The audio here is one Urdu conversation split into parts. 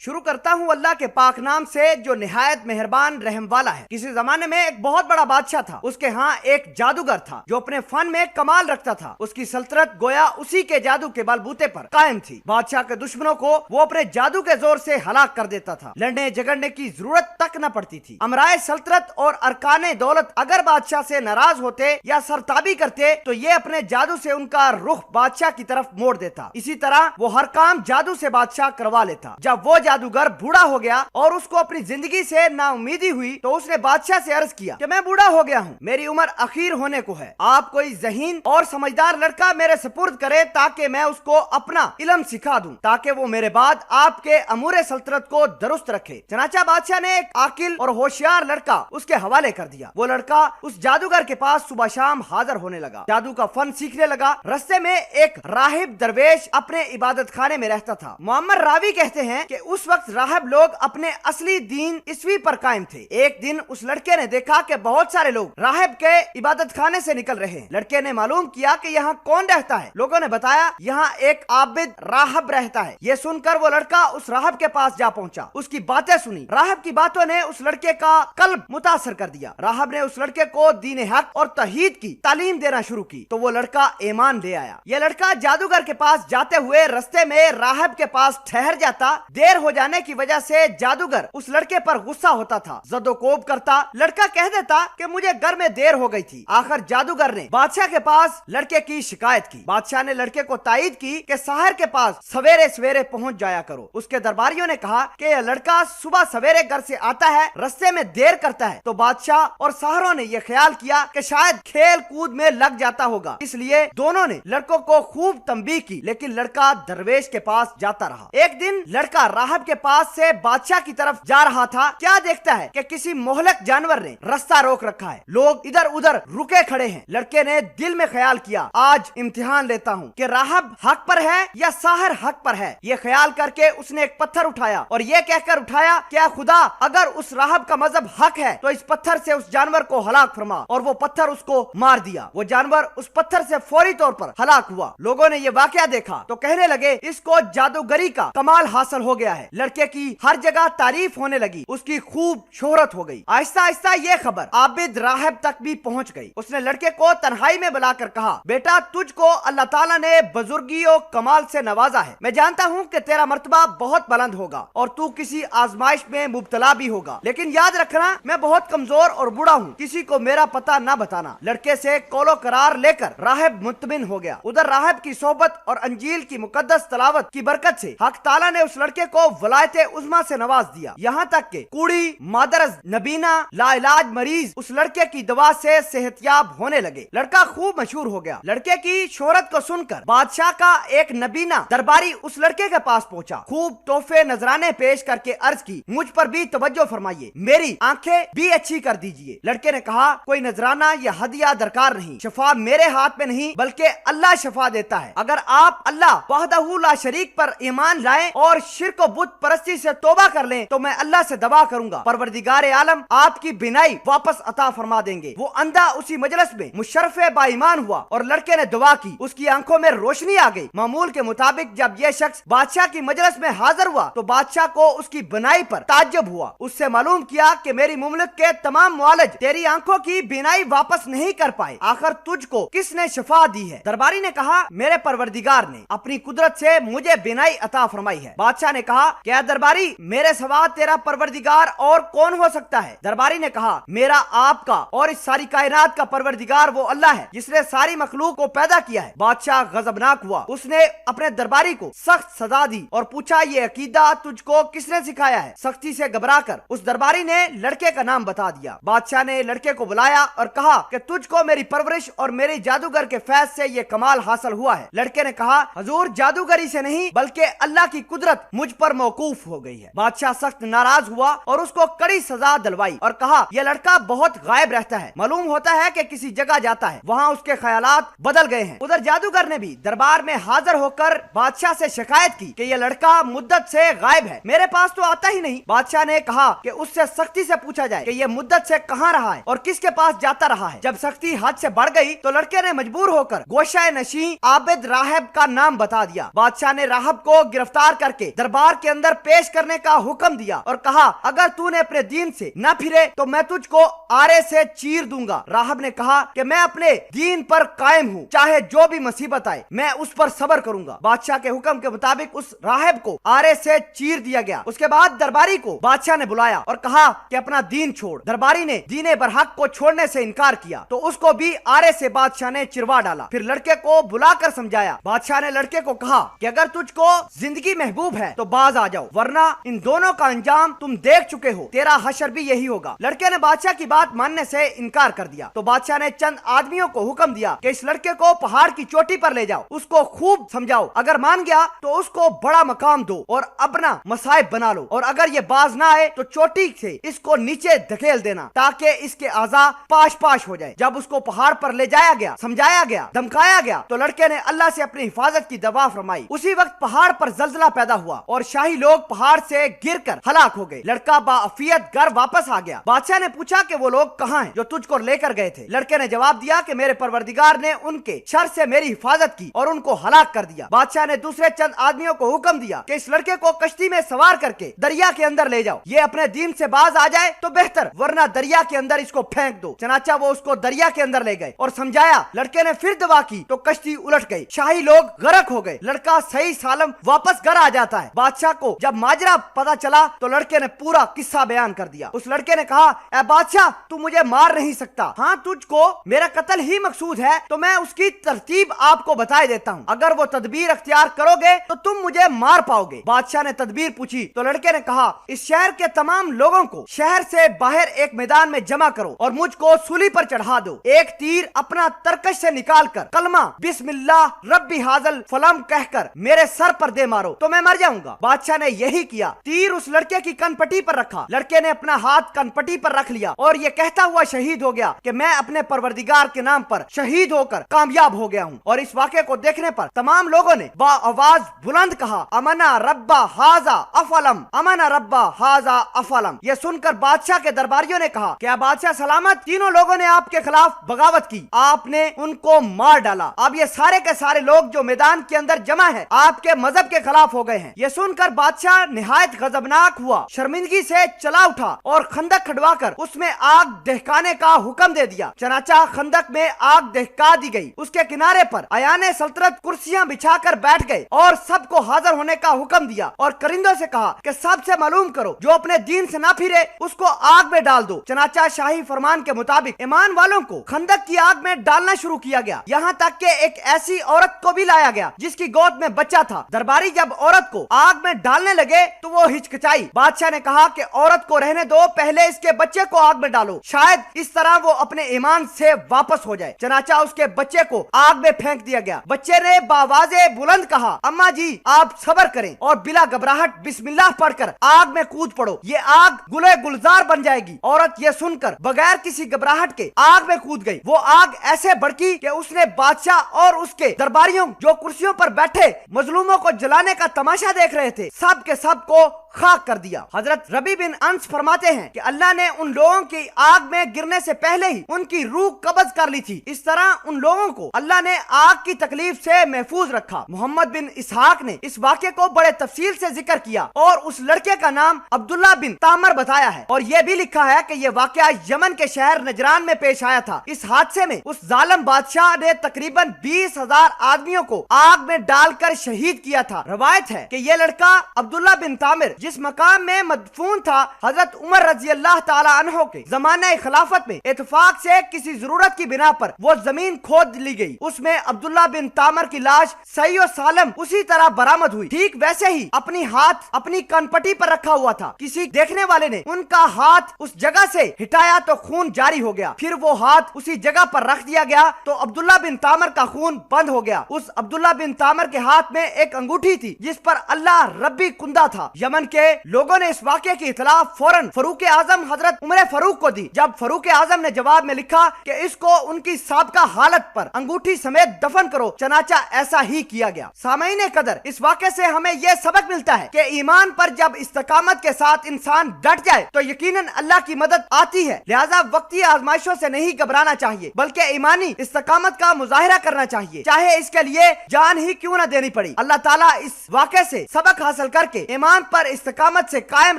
شروع کرتا ہوں اللہ کے پاک نام سے جو نہایت مہربان رحم والا ہے۔ کسی زمانے میں ایک بہت بڑا بادشاہ تھا، اس کے ہاں ایک جادوگر تھا جو اپنے فن میں کمال رکھتا تھا۔ اس کی سلطنت گویا اسی کے جادو کے بل بوتے پر قائم تھی۔ بادشاہ کے دشمنوں کو وہ اپنے جادو کے زور سے ہلاک کر دیتا تھا، لڑنے جھگڑنے کی ضرورت تک نہ پڑتی تھی۔ امرائے سلطنت اور ارکان دولت اگر بادشاہ سے ناراض ہوتے یا سرتابی کرتے تو یہ اپنے جادو سے ان کا رخ بادشاہ کی طرف موڑ دیتا۔ اسی طرح وہ ہر کام جادو سے بادشاہ کروا لیتا۔ جب وہ جادوگر بوڑھا ہو گیا اور اس کو اپنی زندگی سے نا امیدی ہوئی تو اس نے بادشاہ سے عرض کیا کہ میں بوڑھا ہو گیا ہوں، میری عمر اخیر ہونے کو ہے، آپ کوئی ذہین اور سمجھدار لڑکا میرے سپرد کرے تاکہ میں اس کو اپنا علم سکھا دوں، تاکہ وہ میرے بعد آپ کے امور سلطنت کو درست رکھے۔ چنانچہ بادشاہ نے ایک عاقل اور ہوشیار لڑکا اس کے حوالے کر دیا۔ وہ لڑکا اس جادوگر کے پاس صبح شام حاضر ہونے لگا، جادو کا فن سیکھنے لگا۔ رستے میں ایک راہب درویش اپنے عبادت خانے میں رہتا تھا۔ معمر راوی کہتے ہیں کہ اس وقت راہب لوگ اپنے اصلی دین عیسوی پر قائم تھے۔ ایک دن اس لڑکے نے دیکھا کہ بہت سارے لوگ راہب کے عبادت خانے سے نکل رہے ہیں۔ لڑکے نے معلوم کیا کہ یہاں کون رہتا ہے۔ لوگوں نے بتایا یہاں ایک عابد راہب رہتا ہے۔ یہ سن کر وہ لڑکا اس راہب کے پاس جا پہنچا، اس کی باتیں سنی۔ راہب کی باتوں نے اس لڑکے کا قلب متاثر کر دیا۔ راہب نے اس لڑکے کو دین حق اور توحید کی تعلیم دینا شروع کی تو وہ لڑکا ایمان لے آیا۔ یہ لڑکا جادوگر کے پاس جاتے ہوئے رستے میں راہب کے پاس ٹھہر جاتا۔ دیر ہو جانے کی وجہ سے جادوگر اس لڑکے پر غصہ ہوتا تھا، زد و کوب کرتا۔ لڑکا کہہ دیتا کہ مجھے گھر میں دیر ہو گئی تھی۔ آخر جادوگر نے بادشاہ کے پاس لڑکے کی شکایت کی۔ بادشاہ نے لڑکے کو تائید کی کہ ساحر کے پاس سویرے سویرے پہنچ جایا کرو۔ اس کے درباریوں نے کہا کہ یہ لڑکا صبح سویرے گھر سے آتا ہے، رستے میں دیر کرتا ہے۔ تو بادشاہ اور ساحروں نے یہ خیال کیا کہ شاید کھیل کود میں لگ جاتا ہوگا، اس لیے دونوں نے لڑکوں کو خوب تنبیہ کی، لیکن لڑکا درویش کے پاس جاتا رہا۔ ایک دن لڑکا راہب کے پاس سے بادشاہ کی طرف جا رہا تھا، کیا دیکھتا ہے کہ کسی مہلک جانور نے رستہ روک رکھا ہے، لوگ ادھر ادھر رکے کھڑے ہیں۔ لڑکے نے دل میں خیال کیا آج امتحان لیتا ہوں کہ راہب حق پر ہے یا ساحر حق پر ہے۔ یہ خیال کر کے اس نے ایک پتھر اٹھایا اور یہ کہہ کر اٹھایا کہ اے خدا، اگر اس راہب کا مذہب حق ہے تو اس پتھر سے اس جانور کو ہلاک فرما، اور وہ پتھر اس کو مار دیا۔ وہ جانور اس پتھر سے فوری طور پر ہلاک ہوا۔ لوگوں نے یہ واقعہ دیکھا تو کہنے لگے اس کو جادوگری کا کمال حاصل ہو گیا ہے۔ لڑکے کی ہر جگہ تعریف ہونے لگی، اس کی خوب شہرت ہو گئی۔ آہستہ آہستہ یہ خبر عابد راہب تک بھی پہنچ گئی۔ اس نے لڑکے کو تنہائی میں بلا کر کہا بیٹا، تجھ کو اللہ تعالیٰ نے بزرگی و کمال سے نوازا ہے۔ میں جانتا ہوں کہ تیرا مرتبہ بہت بلند ہوگا اور تو کسی آزمائش میں مبتلا بھی ہوگا، لیکن یاد رکھنا میں بہت کمزور اور بوڑھا ہوں، کسی کو میرا پتہ نہ بتانا۔ لڑکے سے قول و قرار لے کر راہب مطمئن ہو گیا۔ ادھر راہب کی صحبت اور انجیل کی مقدس تلاوت کی برکت سے حق تعالیٰ نے اس لڑکے کو ولایت عظمیٰ سے نواز دیا، یہاں تک کہ کوڑی، مادرز، نبینا، لا علاج مریض اس لڑکے کی دعا سے صحت یاب ہونے لگے۔ لڑکا خوب مشہور ہو گیا۔ لڑکے کی شہرت کو سن کر بادشاہ کا ایک نبینا درباری اس لڑکے کے پاس پہنچا، خوب تحفے نذرانے پیش کر کے عرض کی مجھ پر بھی توجہ فرمائیے، میری آنکھیں بھی اچھی کر دیجیے۔ لڑکے نے کہا کوئی نذرانہ یا ہدیہ درکار نہیں، شفا میرے ہاتھ میں نہیں بلکہ اللہ شفا دیتا ہے۔ اگر آپ اللہ وحدہ لا شریک پر ایمان لائیں اور شرک و بت پرستی سے توبہ کر لیں تو میں اللہ سے دعا کروں گا پروردگار عالم آپ کی بینائی واپس عطا فرما دیں گے۔ وہ اندھا اسی مجلس میں مشرف با ایمان ہوا اور لڑکے نے دعا کی، اس کی آنکھوں میں روشنی آ گئی۔ معمول کے مطابق جب یہ شخص بادشاہ کی مجلس میں حاضر ہوا تو بادشاہ کو اس کی بینائی پر تعجب ہوا۔ اس سے معلوم کیا کہ میری مملک کے تمام معالج تیری آنکھوں کی بینائی واپس نہیں کر پائے، آخر تجھ کو کس نے شفا دی ہے؟ درباری نے کہا میرے پروردگار نے اپنی قدرت سے مجھے بینائی عطا فرمائی ہے۔ بادشاہ نے کہا کیا درباری میرے سوا تیرا پروردگار اور کون ہو سکتا ہے؟ درباری نے کہا میرا آپ کا اور اس ساری کائنات کا پروردگار وہ اللہ ہے جس نے ساری مخلوق کو پیدا کیا ہے۔ بادشاہ غضبناک ہوا، اس نے اپنے درباری کو سخت سزا دی اور پوچھا یہ عقیدہ تجھ کو کس نے سکھایا ہے؟ سختی سے گھبرا کر اس درباری نے لڑکے کا نام بتا دیا۔ بادشاہ نے لڑکے کو بلایا اور کہا کہ تجھ کو میری پرورش اور میری جادوگر کے فیض سے یہ کمال حاصل ہوا ہے۔ لڑکے نے کہا حضور جادوگری سے نہیں بلکہ اللہ کی قدرت مجھ پر موقوف ہو گئی ہے۔ بادشاہ سخت ناراض ہوا اور اس کو کڑی سزا دلوائی اور کہا یہ لڑکا بہت غائب رہتا ہے، معلوم ہوتا ہے کہ کسی جگہ جاتا ہے، وہاں اس کے خیالات بدل گئے ہیں۔ ادھر جادوگر نے بھی دربار میں حاضر ہو کر بادشاہ سے شکایت کی کہ یہ لڑکا مدت سے غائب ہے، میرے پاس تو آتا ہی نہیں۔ بادشاہ نے کہا کہ اس سے سختی سے پوچھا جائے کہ یہ مدت سے کہاں رہا ہے اور کس کے پاس جاتا رہا ہے۔ جب سختی حد سے بڑھ گئی تو لڑکے نے مجبور ہو کر گوشہ نشین عابد راہب کا نام بتا دیا۔ بادشاہ نے راہب کو گرفتار کر کے دربار کے اندر پیش کرنے کا حکم دیا اور کہا اگر تو نے اپنے دین سے نہ پھرے تو میں تجھ کو آرے سے چیر دوں گا۔ راہب نے کہا کہ میں اپنے دین پر قائم ہوں، چاہے جو بھی مصیبت آئے میں اس پر صبر کروں گا۔ بادشاہ کے حکم کے مطابق اس راہب کو آرے سے چیر دیا گیا۔ اس کے بعد درباری کو بادشاہ نے بلایا اور کہا کہ اپنا دین چھوڑ۔ درباری نے دین برحق کو چھوڑنے سے انکار کیا تو اس کو بھی آرے سے بادشاہ نے چروا ڈالا۔ پھر لڑکے کو بلا کر سمجھایا۔ بادشاہ نے لڑکے کو کہا کہ اگر تجھ کو زندگی محبوب ہے تو باز آ جاؤ، ورنہ ان دونوں کا انجام تم دیکھ چکے ہو، تیرا حشر بھی یہی ہوگا۔ لڑکے نے بادشاہ کی بات ماننے سے انکار کر دیا تو بادشاہ نے چند آدمیوں کو حکم دیا کہ اس لڑکے کو پہاڑ کی چوٹی پر لے جاؤ، اس کو خوب سمجھاؤ، اگر مان گیا تو اس کو بڑا مقام دو اور اپنا مصائب بنا لو، اور اگر یہ باز نہ آئے تو چوٹی سے اس کو نیچے دھکیل دینا تاکہ اس کے اعضاء پاش پاش ہو جائے۔ جب اس کو پہاڑ پر لے جایا گیا، سمجھایا گیا، دھمکایا گیا تو لڑکے نے اللہ سے اپنی حفاظت کی دعا فرمائی۔ اسی وقت پہاڑ پر زلزلہ پیدا ہوا اور شاہی لوگ پہاڑ سے گر کر ہلاک ہو گئے۔ لڑکا باعافیت گھر واپس آ گیا۔ بادشاہ نے پوچھا کہ وہ لوگ کہاں ہیں جو تجھ کو لے کر گئے تھے؟ لڑکے نے جواب دیا کہ میرے پروردگار نے ان کے شر سے میری حفاظت کی اور ان کو ہلاک کر دیا۔ بادشاہ نے دوسرے چند آدمیوں کو حکم دیا کہ اس لڑکے کو کشتی میں سوار کر کے دریا کے اندر لے جاؤ، یہ اپنے دین سے باز آ جائے تو بہتر، ورنہ دریا کے اندر اس کو پھینک دو۔ چنانچہ وہ اس کو دریا کے اندر لے گئے اور سمجھایا۔ لڑکے نے پھر دعا کی تو کشتی الٹ گئی، شاہی لوگ غرق ہو گئے۔ لڑکا صحیح سالم واپس گھر آ جاتا ہے۔ بادشاہ کو جب ماجرا پتا چلا تو لڑکے نے پورا قصہ بیان کر دیا۔ اس لڑکے نے کہا اے بادشاہ تو مجھے مار نہیں سکتا، ہاں تجھ کو میرا قتل ہی مقصود ہے تو میں اس کی ترتیب آپ کو بتائے دیتا ہوں، اگر وہ تدبیر اختیار کرو گے تو تم مجھے مار پاؤ گے۔ بادشاہ نے تدبیر پوچھی تو لڑکے نے کہا اس شہر کے تمام لوگوں کو شہر سے باہر ایک میدان میں جمع کرو اور مجھ کو سولی پر چڑھا دو، ایک تیر اپنا ترکش سے نکال کر کلمہ بسم اللہ ربی حاضل فلم کہہ کر میرے سر پر دے مارو تو میں مر جاؤں گا۔ بادشاہ نے یہی کیا، تیر اس لڑکے کی کن پٹی پر رکھا۔ لڑکے نے اپنا ہاتھ کن پٹی پر رکھ لیا اور یہ کہتا ہوا شہید ہو گیا کہ میں اپنے پروردگار کے نام پر شہید ہو کر کامیاب ہو گیا ہوں۔ اور اس واقعے کو دیکھنے پر تمام لوگوں نے با آواز بلند کہا امنا ربا ہاذا افلم، امنا ربا ہاذا افلم۔ یہ سن کر بادشاہ کے درباریوں نے کہا کہ بادشاہ سلامت، تینوں لوگوں نے آپ کے خلاف بغاوت کی، آپ نے ان کو مار ڈالا، اب یہ سارے کے سارے لوگ جو میدان کے اندر جمع ہے آپ کے مذہب کے خلاف ہو گئے ہیں۔ یہ سن کر بادشاہ نہایت غضبناک ہوا، شرمندگی سے چلا اٹھا اور خندق کھدوا کر اس میں آگ دہکانے کا حکم دے دیا۔ چنانچہ خندق میں آگ دہکا دی گئی، اس کے کنارے پر ایان سلطنت کرسیاں بچھا کر بیٹھ گئے اور سب کو حاضر ہونے کا حکم دیا اور کرندوں سے کہا کہ سب سے معلوم کرو جو اپنے دین سے نہ پھرے اس کو آگ میں ڈال دو۔ چنانچہ شاہی فرمان کے مطابق ایمان والوں کو خندق کی آگ میں ڈالنا شروع کیا گیا، یہاں تک کہ ایک ایسی عورت کو بھی لایا گیا جس کی گود میں بچہ تھا۔ درباری جب عورت کو آگ میں ڈالنے لگے تو وہ ہچکچائی۔ بادشاہ نے کہا کہ عورت کو رہنے دو، پہلے اس کے بچے کو آگ میں ڈالو، شاید اس طرح وہ اپنے ایمان سے واپس ہو جائے۔ چنانچہ اس کے بچے کو آگ میں پھینک دیا گیا۔ بچے نے باواز بلند کہا اماں جی آپ صبر کریں، اور بلا گھبراہٹ بسم اللہ پڑھ کر آگ میں کود پڑو، یہ آگ گلے گلزار بن جائے گی۔ عورت یہ سن کر بغیر کسی گھبراہٹ کے آگ میں کود گئی۔ وہ آگ ایسے بھڑکی کہ اس نے بادشاہ اور اس کے درباریوں جو کرسیوں پر بیٹھے مظلوموں کو جلانے کا تماشا دیکھ رہے تھے سب کے سب کو خاک کر دیا۔ حضرت ربی بن انس فرماتے ہیں کہ اللہ نے ان لوگوں کی آگ میں گرنے سے پہلے ہی ان کی روح قبض کر لی تھی، اس طرح ان لوگوں کو اللہ نے آگ کی تکلیف سے محفوظ رکھا۔ محمد بن اسحاق نے اس واقعے کو بڑے تفصیل سے ذکر کیا اور اس لڑکے کا نام عبداللہ بن تامر بتایا ہے، اور یہ بھی لکھا ہے کہ یہ واقعہ یمن کے شہر نجران میں پیش آیا تھا۔ اس حادثے میں اس ظالم بادشاہ نے تقریباً 20,000 آدمیوں کو آگ میں ڈال کر شہید کیا تھا۔ روایت ہے کہ یہ لڑکا عبداللہ بن تامر جس مقام میں مدفون تھا، حضرت عمر رضی اللہ تعالی عنہ کے زمانہ خلافت میں اتفاق سے کسی ضرورت کی بنا پر وہ زمین کھود لی گئی، اس میں عبداللہ بن تامر کی لاش صحیح و سالم اسی طرح برآمد ہوئی، ٹھیک ویسے ہی اپنی ہاتھ اپنی کن پٹی پر رکھا ہوا تھا۔ کسی دیکھنے والے نے ان کا ہاتھ اس جگہ سے ہٹایا تو خون جاری ہو گیا، پھر وہ ہاتھ اسی جگہ پر رکھ دیا گیا تو عبداللہ بن تامر کا خون بند ہو گیا۔ اس عبداللہ بن تامر کے ہاتھ میں ایک انگوٹھی تھی جس پر اللہ ربی کندہ تھا۔ یمن کے لوگوں نے اس واقعے کی اطلاع فوراً فاروق اعظم حضرت عمر فاروق کو دی۔ جب فاروق اعظم نے جواب میں لکھا کہ اس کو ان کی سابقہ حالت پر انگوٹھی سمیت دفن کرو، چنانچہ ایسا ہی کیا گیا۔ سامعین قدر، اس واقعے سے ہمیں یہ سبق ملتا ہے کہ ایمان پر جب استقامت کے ساتھ انسان ڈٹ جائے تو یقیناً اللہ کی مدد آتی ہے۔ لہذا وقتی آزمائشوں سے نہیں گھبرانا چاہیے، بلکہ ایمانی استقامت کا مظاہرہ کرنا چاہیے، چاہے اس کے لیے جان ہی کیوں نہ دینی پڑی۔ اللہ تعالیٰ اس واقعے سے سبق حاصل کر کے ایمان پر استقامت سے قائم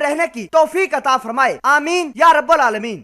رہنے کی توفیق عطا فرمائے، آمین یا رب العالمین۔